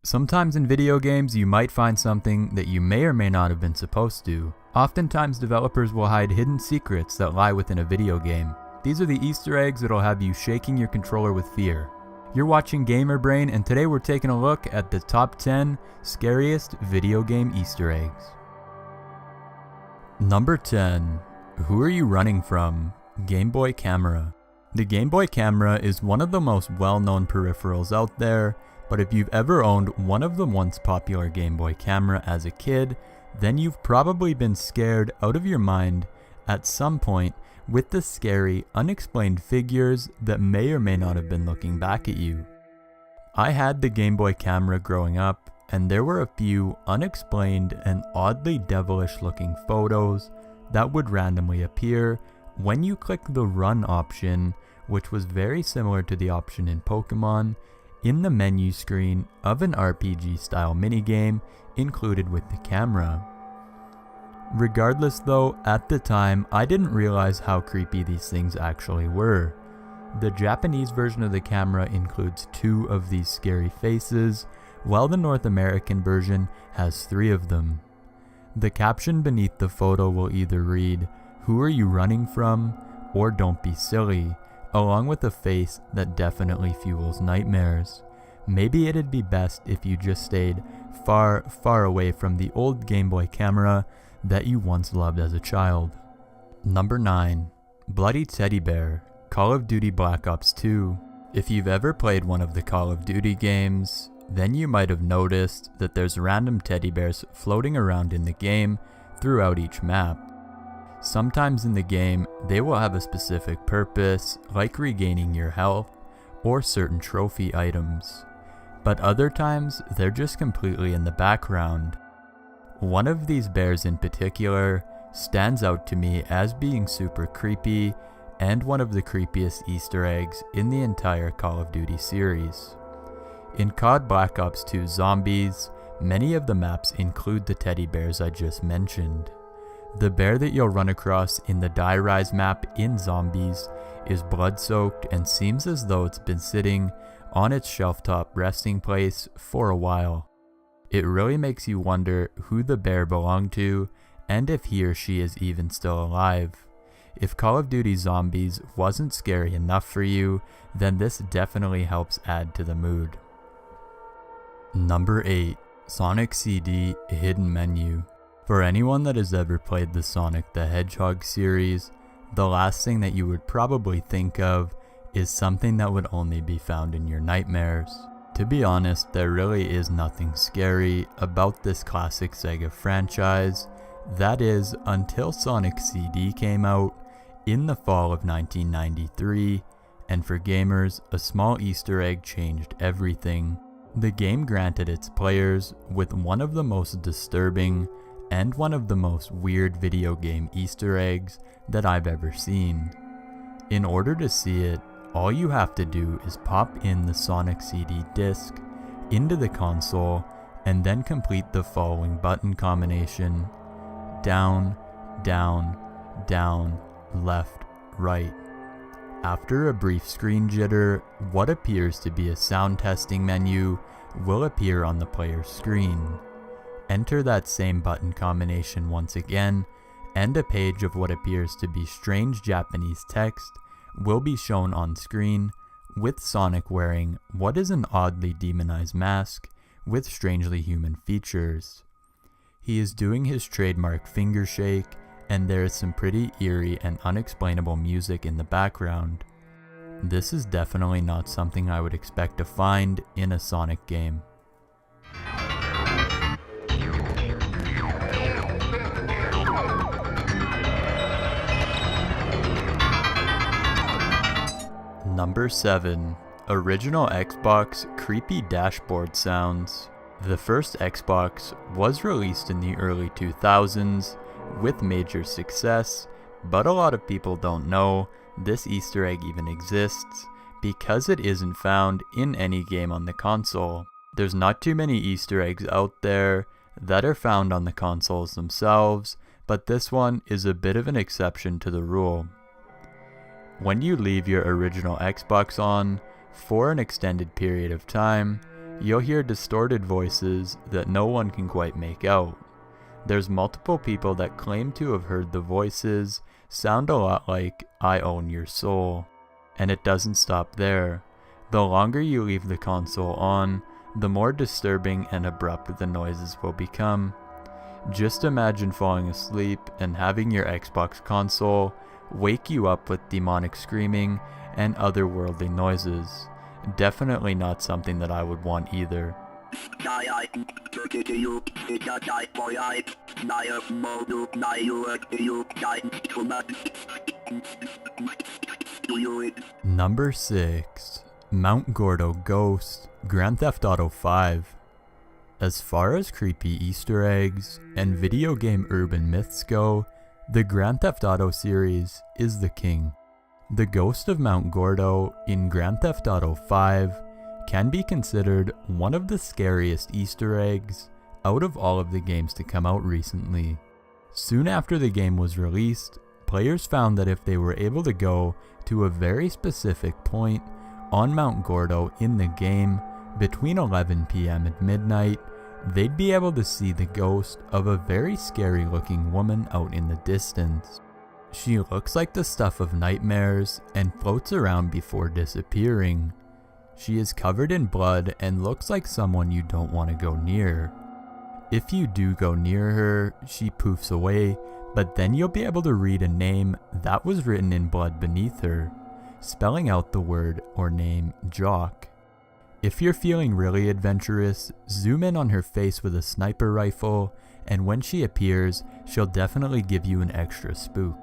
Sometimes in video games you might find something that you may or may not have been supposed to. Oftentimes developers will hide hidden secrets that lie within a video game. These are the Easter eggs that'll have you shaking your controller with fear. You're watching Gamer Brain, and today we're taking a look at the top 10 scariest video game Easter eggs. Number 10. Who are you running from? Game Boy Camera. The Game Boy Camera is one of the most well-known peripherals out there, but if you've ever owned one of the once popular Game Boy Camera as a kid, then you've probably been scared out of your mind at some point with the scary, unexplained figures that may or may not have been looking back at you. I had the Game Boy Camera growing up, and there were a few unexplained and oddly devilish looking photos that would randomly appear when you click the run option, which was very similar to the option in Pokemon, in the menu screen of an RPG style minigame included with the camera. Regardless though, at the time I didn't realize how creepy these things actually were. The Japanese version of the camera includes 2 of these scary faces, while the North American version has 3 of them. The caption beneath the photo will either read, "Who are you running from?" or "Don't be silly," along with a face that definitely fuels nightmares. Maybe it'd be best if you just stayed far, far away from the old Game Boy Camera that you once loved as a child. Number 9. Bloody Teddy Bear. Call of Duty Black Ops 2. If you've ever played one of the Call of Duty games, then you might have noticed that there's random teddy bears floating around in the game throughout each map. Sometimes in the game, they will have a specific purpose, like regaining your health or certain trophy items. But other times, they're just completely in the background. One of these bears in particular stands out to me as being super creepy and one of the creepiest Easter eggs in the entire Call of Duty series. In COD Black Ops 2 Zombies, many of the maps include the teddy bears I just mentioned. The bear that you'll run across in the Die Rise map in Zombies is blood-soaked and seems as though it's been sitting on its shelf-top resting place for a while. It really makes you wonder who the bear belonged to and if he or she is even still alive. If Call of Duty Zombies wasn't scary enough for you, then this definitely helps add to the mood. Number 8. Sonic CD Hidden Menu. For anyone that has ever played the Sonic the Hedgehog series, the last thing that you would probably think of is something that would only be found in your nightmares. To be honest, there really is nothing scary about this classic Sega franchise. That is, until Sonic CD came out in the fall of 1993, and for gamers, a small Easter egg changed everything. The game granted its players with one of the most disturbing and one of the most weird video game Easter eggs that I've ever seen. In order to see it, all you have to do is pop in the Sonic CD disc into the console and then complete the following button combination: down, down, down, left, right. After a brief screen jitter, what appears to be a sound testing menu will appear on the player's screen. Enter that same button combination once again, and a page of what appears to be strange Japanese text will be shown on screen, with Sonic wearing what is an oddly demonized mask with strangely human features. He is doing his trademark finger shake, and there is some pretty eerie and unexplainable music in the background. This is definitely not something I would expect to find in a Sonic game. Number 7. Original Xbox Creepy Dashboard Sounds. The first Xbox was released in the early 2000s with major success, but a lot of people don't know this Easter egg even exists because it isn't found in any game on the console. There's not too many Easter eggs out there that are found on the consoles themselves, but this one is a bit of an exception to the rule. When you leave your original Xbox on for an extended period of time, you'll hear distorted voices that no one can quite make out. There's multiple people that claim to have heard the voices sound a lot like "I own your soul." And it doesn't stop there. The longer you leave the console on, the more disturbing and abrupt the noises will become. Just imagine falling asleep and having your Xbox console wake you up with demonic screaming and otherworldly noises. Definitely not something that I would want either. Number 6. Mount Gordo Ghost, Grand Theft Auto 5. As far as creepy Easter eggs and video game urban myths go, the Grand Theft Auto series is the king. The Ghost of Mount Gordo in Grand Theft Auto 5 can be considered one of the scariest Easter eggs out of all of the games to come out recently. Soon after the game was released, players found that if they were able to go to a very specific point on Mount Gordo in the game between 11 PM and midnight, they'd be able to see the ghost of a very scary looking woman out in the distance. She looks like the stuff of nightmares and floats around before disappearing. She is covered in blood and looks like someone you don't want to go near. If you do go near her, she poofs away, but then you'll be able to read a name that was written in blood beneath her, spelling out the word or name Jock. If you're feeling really adventurous, zoom in on her face with a sniper rifle, and when she appears, she'll definitely give you an extra spook.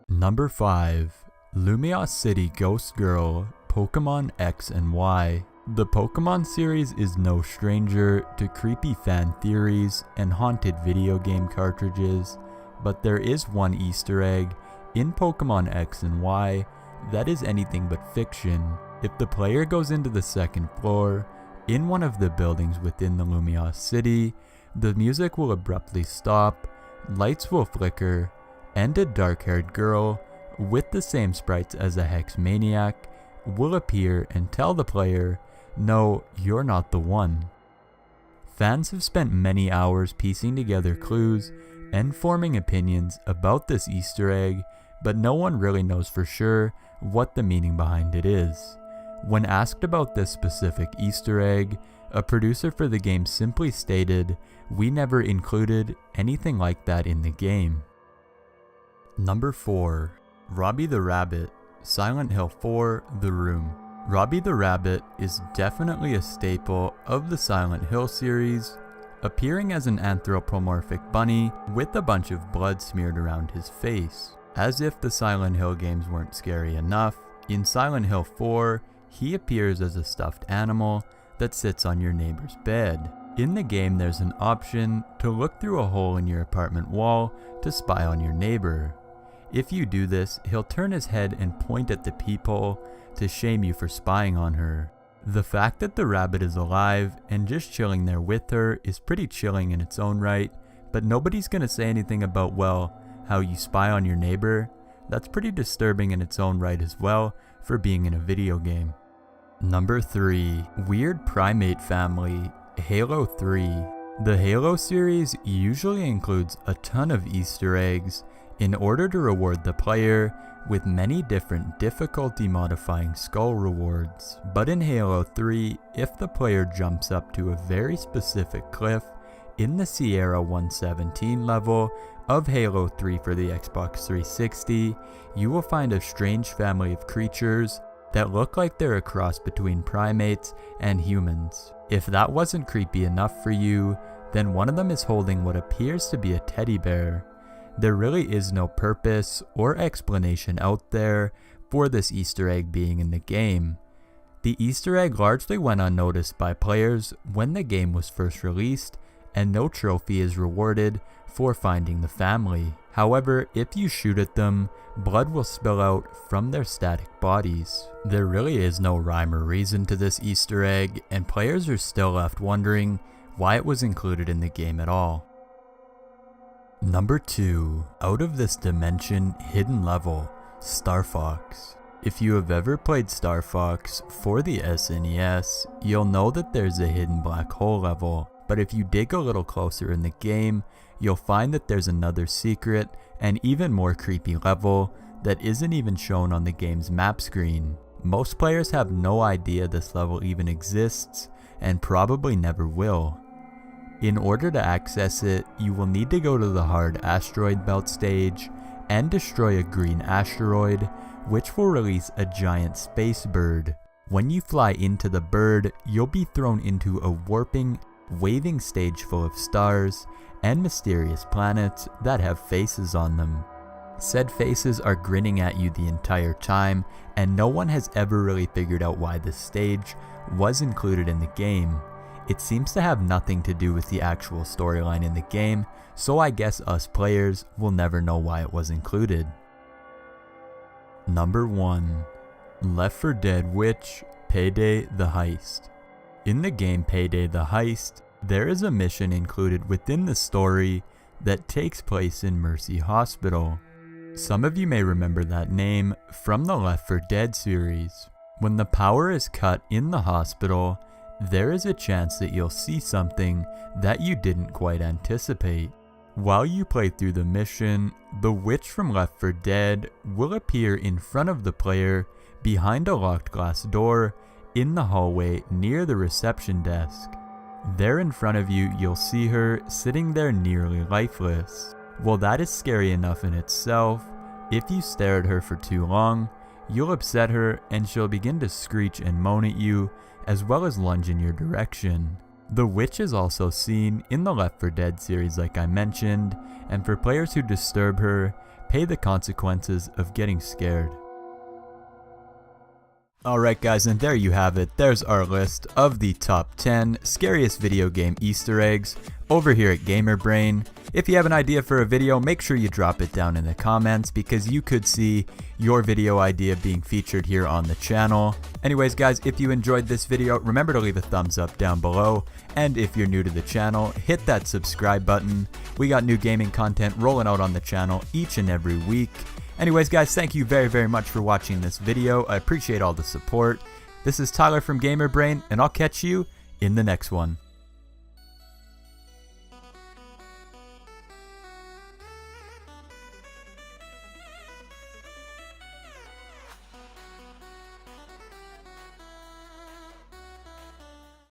Number 5. Lumiose City Ghost Girl, Pokemon X and Y. The Pokemon series is no stranger to creepy fan theories and haunted video game cartridges, but there is one Easter egg in Pokemon X and Y that is anything but fiction. If the player goes into the second floor, in one of the buildings within the Lumiose City, the music will abruptly stop, lights will flicker, and a dark-haired girl with the same sprites as a Hex Maniac will appear and tell the player, "No, you're not the one." Fans have spent many hours piecing together clues and forming opinions about this Easter egg, but no one really knows for sure what the meaning behind it is. When asked about this specific Easter egg, a producer for the game simply stated, "We never included anything like that in the game." Number 4. Robbie the Rabbit, Silent Hill 4: The Room. Robbie the Rabbit is definitely a staple of the Silent Hill series, appearing as an anthropomorphic bunny with a bunch of blood smeared around his face. As if the Silent Hill games weren't scary enough, in Silent Hill 4, he appears as a stuffed animal that sits on your neighbor's bed. In the game, there's an option to look through a hole in your apartment wall to spy on your neighbor. If you do this, he'll turn his head and point at the peephole to shame you for spying on her. The fact that the rabbit is alive and just chilling there with her is pretty chilling in its own right, but nobody's gonna say anything about, well, how you spy on your neighbor. That's pretty disturbing in its own right as well for being in a video game. Number 3. Weird Primate Family, Halo 3. The Halo series usually includes a ton of Easter eggs in order to reward the player with many different difficulty modifying skull rewards. But in Halo 3, if the player jumps up to a very specific cliff in the Sierra 117 level of Halo 3 for the Xbox 360, you will find a strange family of creatures that look like they're a cross between primates and humans. If that wasn't creepy enough for you, then one of them is holding what appears to be a teddy bear. There really is no purpose or explanation out there for this Easter egg being in the game. The Easter egg largely went unnoticed by players when the game was first released, and no trophy is rewarded for finding the family. However, if you shoot at them, blood will spill out from their static bodies. There really is no rhyme or reason to this Easter egg, and players are still left wondering why it was included in the game at all. Number 2. Out of This Dimension Hidden Level, Star Fox. If you have ever played Star Fox for the SNES, you'll know that there's a hidden black hole level, but if you dig a little closer in the game, you'll find that there's another secret and even more creepy level that isn't even shown on the game's map screen. Most players have no idea this level even exists and probably never will. In order to access it, you will need to go to the hard asteroid belt stage and destroy a green asteroid, which will release a giant space bird. When you fly into the bird, you'll be thrown into a warping, waving stage full of stars and mysterious planets that have faces on them. Said faces are grinning at you the entire time, and no one has ever really figured out why this stage was included in the game. It seems to have nothing to do with the actual storyline in the game, so I guess us players will never know why it was included. Number 1. Left 4 Dead Witch Payday the Heist. In the game Payday the Heist, there is a mission included within the story that takes place in Mercy Hospital. Some of you may remember that name from the Left 4 Dead series. When the power is cut in the hospital, there is a chance that you'll see something that you didn't quite anticipate. While you play through the mission, the witch from Left 4 Dead will appear in front of the player behind a locked glass door in the hallway near the reception desk. There in front of you, you'll see her sitting there nearly lifeless. Well, that is scary enough in itself. If you stare at her for too long, you'll upset her and she'll begin to screech and moan at you, as well as lunge in your direction. The witch is also seen in the Left 4 Dead series like I mentioned, and for players who disturb her, pay the consequences of getting scared. Alright guys, and there you have it. There's our list of the top 10 scariest video game Easter eggs over here at GamerBrain. If you have an idea for a video, make sure you drop it down in the comments because you could see your video idea being featured here on the channel. Anyways guys, if you enjoyed this video, remember to leave a thumbs up down below. And if you're new to the channel, hit that subscribe button. We got new gaming content rolling out on the channel each and every week. Anyways guys, thank you very much for watching this video. I appreciate all the support. This is Tyler from GamerBrain, and I'll catch you in the next one.